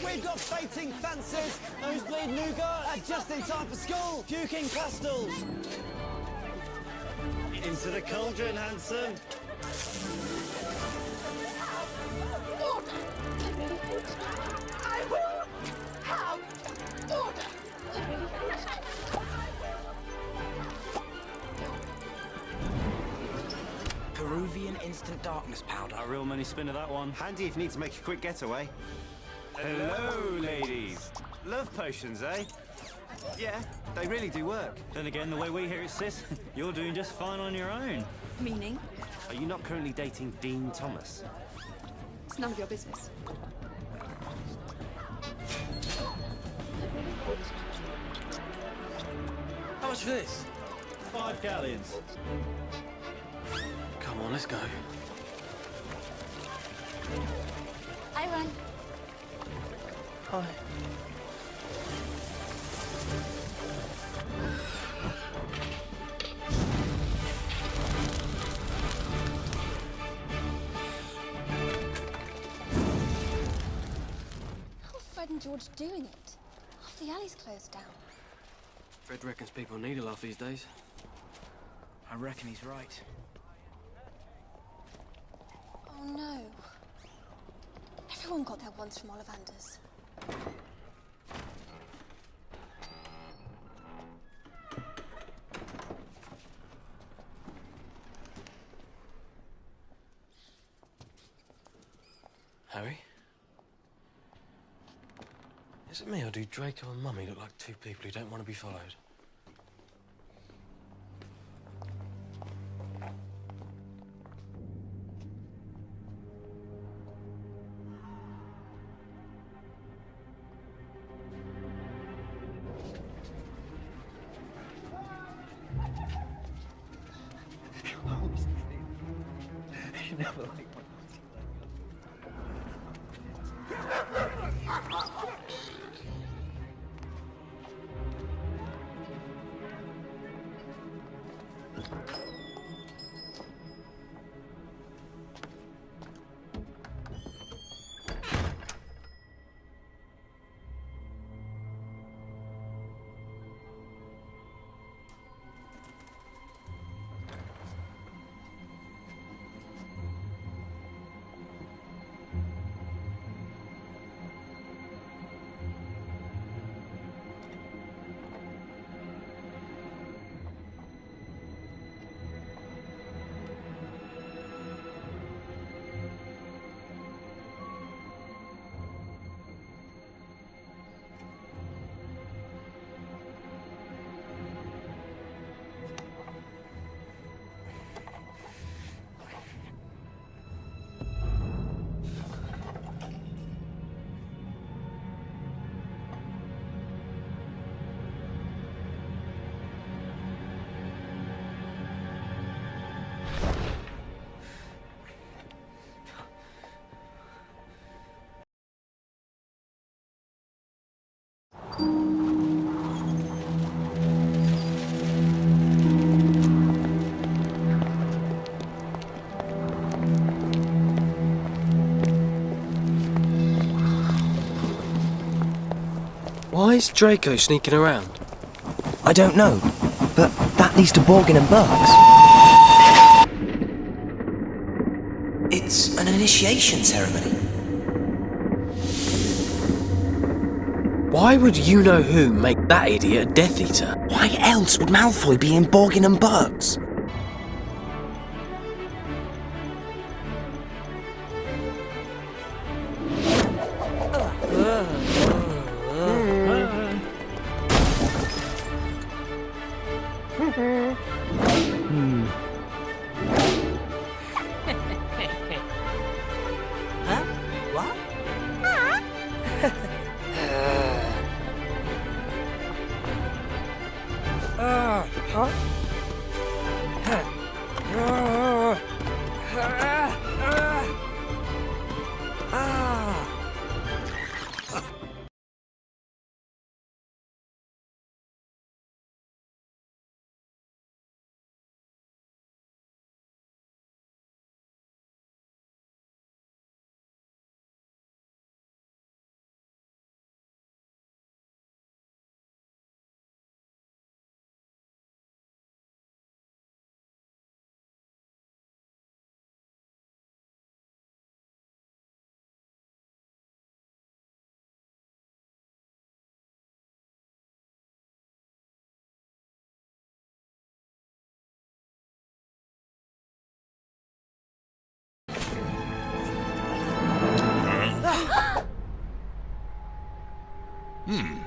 We've got fainting fences, nosebleed nougat, just in time for school, puking pastels. Into the cauldron, handsome. I will have order. Peruvian instant darkness powder. A real money spinner, that one. Handy if you need to make a quick getaway. Hello, ladies. Love potions, eh? Yeah, they really do work. Then again, the way we hear it, sis, you're doing just fine on your own. Meaning? Are you not currently dating Dean Thomas? It's none of your business. How much for this? 5 galleons. Come on, let's go. I run. Hi. How's Fred and George doing it? Half the alley's closed down. Fred reckons people need a laugh these days. I reckon he's right. Oh no. Everyone got there once from Ollivander's. Harry? Is it me, or do Draco and Mummy look like two people who don't want to be followed? You never like my Why is Draco sneaking around? I don't know, but that leads to Borgin and Burks. It's an initiation ceremony. Why would you-know-who make that idiot a Death Eater? Why else would Malfoy be in Borgin and Burks? Huh? What? Hmm.